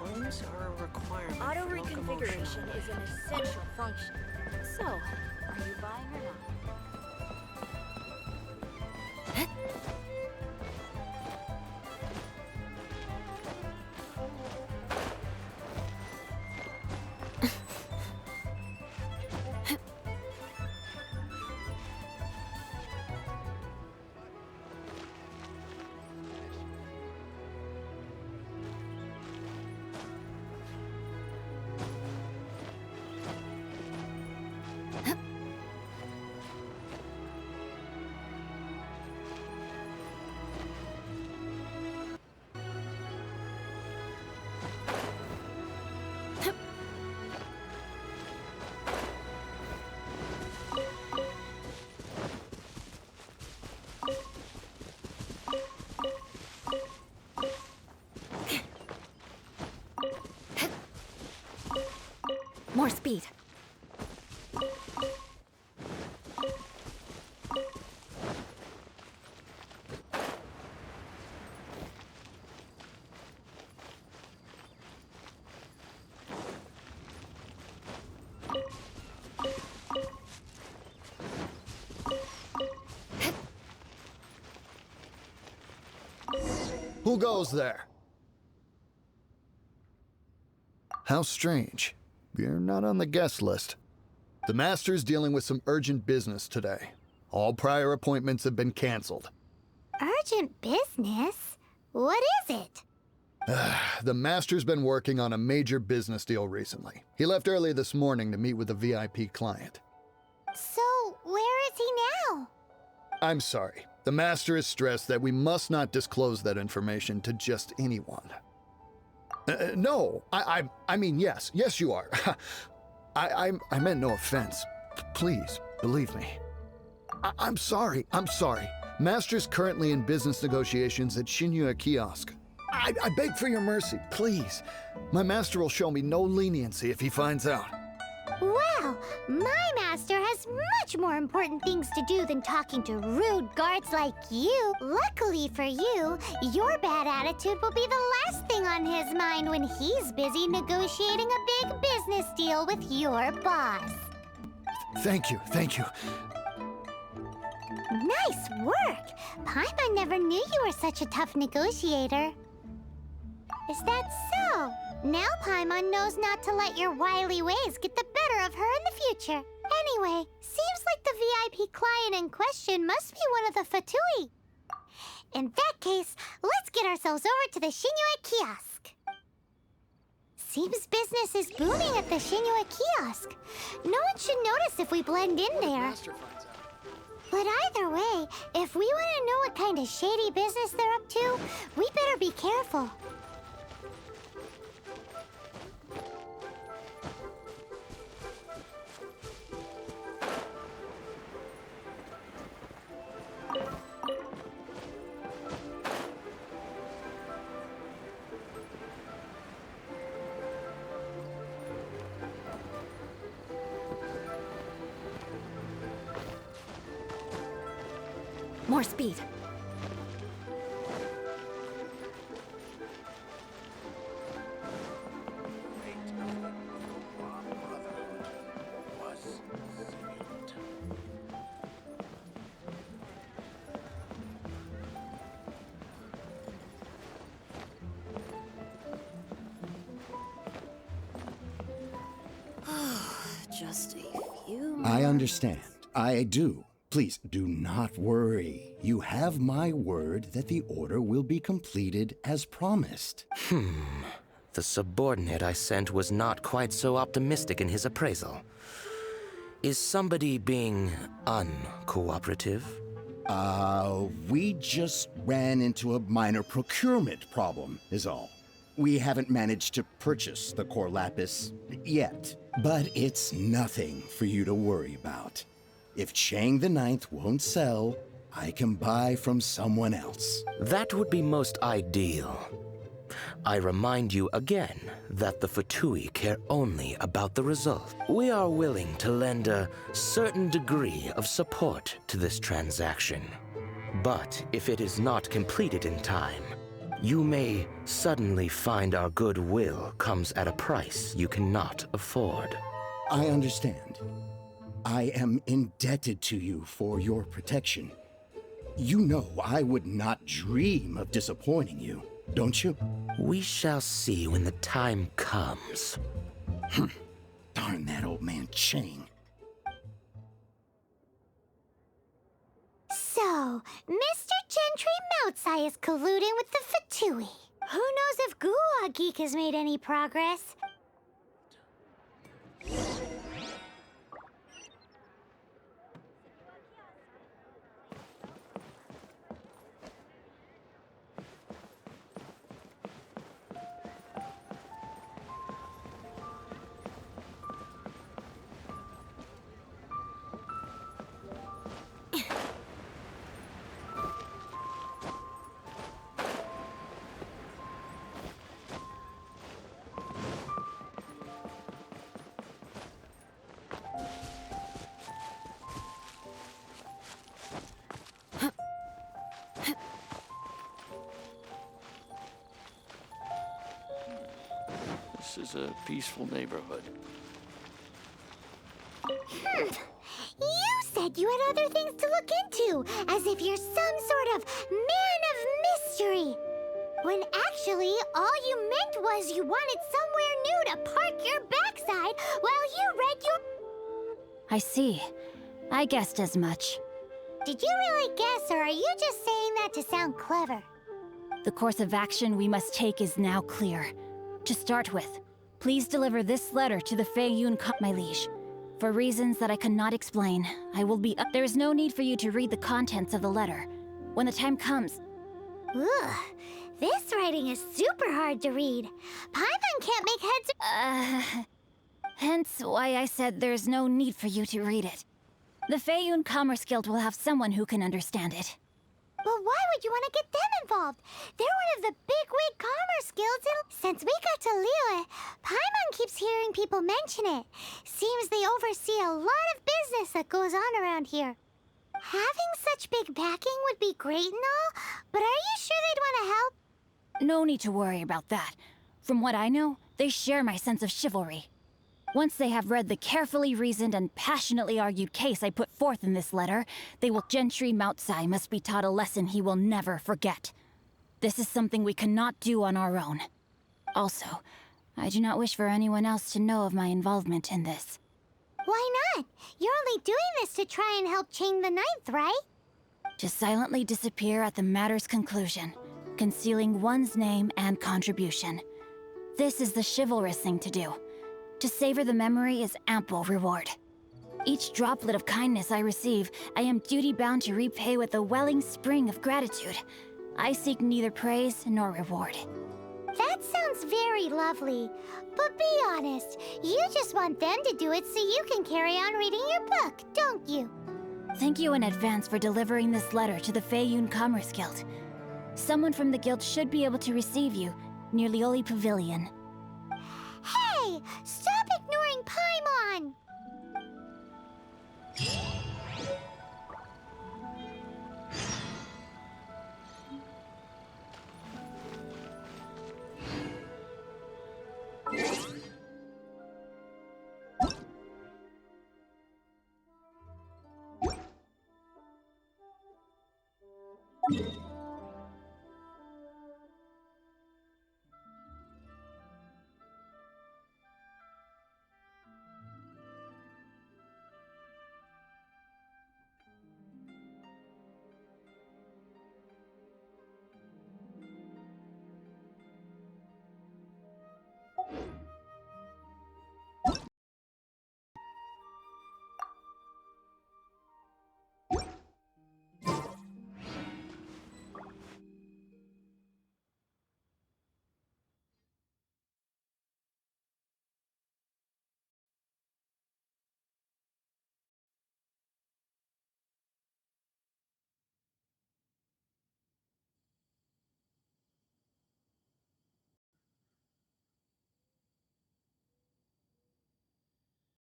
Homes are a requirement. Auto for reconfiguration locomotion. is an essential function. So, are you buying or not? More speed. Who goes there? How strange. You're not on the guest list. The Master's dealing with some urgent business today. All prior appointments have been canceled. Urgent business? What is it? The Master's been working on a major business deal recently. He left early this morning to meet with a VIP client. So, where is he now? I'm sorry. The Master is stressed that we must not disclose that information to just anyone. No, I mean, yes. Yes, you are. I meant no offense. Please, believe me. I'm sorry. Master's currently in business negotiations at Shinya Kiosk. I beg for your mercy, please. My master will show me no leniency if he finds out. Well, my master has much more important things to do than talking to rude guards like you. Luckily for you, your bad attitude will be the last thing on his mind when he's busy negotiating a big business deal with your boss. Thank you. Nice work! Paimon never knew you were such a tough negotiator. Is that so? Now Paimon knows not to let your wily ways get the better of her in the future. Anyway, seems like the VIP client in question must be one of the Fatui. In that case, let's get ourselves over to the Shinua Kiosk. Seems business is booming at the Shinua Kiosk. No one should notice if we blend in there. But either way, if we want to know what kind of shady business they're up to, we better be careful. More speed. Just a few. I understand. I do. Please do not worry. You have my word that the order will be completed as promised. The subordinate I sent was not quite so optimistic in his appraisal. Is somebody being uncooperative? We just ran into a minor procurement problem, is all. We haven't managed to purchase the core lapis yet, but it's nothing for you to worry about. If Chang the Ninth won't sell, I can buy from someone else. That would be most ideal. I remind you again that the Fatui care only about the result. We are willing to lend a certain degree of support to this transaction. But if it is not completed in time, you may suddenly find our goodwill comes at a price you cannot afford. I understand. I am indebted to you for your protection. You know I would not dream of disappointing you, don't you? We shall see when the time comes. Darn that old man Chang. So, Mr. Gentry Moutsai is colluding with the Fatui. Who knows if Guwa Geek has made any progress? This is a peaceful neighborhood. You said you had other things to look into, as if you're some sort of man of mystery. When actually, all you meant was you wanted somewhere new to park your backside while you read your... I see. I guessed as much. Did you really guess, or are you just saying that to sound clever? The course of action we must take is now clear. To start with, please deliver this letter to the Fei Yun, my liege. For reasons that I cannot explain, I will be... There is no need for you to read the contents of the letter. When the time comes... Ugh, this writing is super hard to read. Paimon can't make heads... Hence why I said there's no need for you to read it. The Fei Yun Commerce Guild will have someone who can understand it. But why would you want to get them involved? They're one of the bigwig commerce guilds Since we got to Liyue, Paimon keeps hearing people mention it. Seems they oversee a lot of business that goes on around here. Having such big backing would be great and all, but are you sure they'd want to help? No need to worry about that. From what I know, they share my sense of chivalry. Once they have read the carefully reasoned and passionately argued case I put forth in this letter, they will... Gentry Moutsai must be taught a lesson he will never forget. This is something we cannot do on our own. Also, I do not wish for anyone else to know of my involvement in this. Why not? You're only doing this to try and help Chang the Ninth, right? To silently disappear at the matter's conclusion, concealing one's name and contribution. This is the chivalrous thing to do. To savor the memory is ample reward. Each droplet of kindness I receive, I am duty-bound to repay with a welling spring of gratitude. I seek neither praise nor reward. That sounds very lovely. But be honest, you just want them to do it so you can carry on reading your book, don't you? Thank you in advance for delivering this letter to the Fei Yun Commerce Guild. Someone from the guild should be able to receive you near Lioli Pavilion. Hey! Stop ignoring Paimon!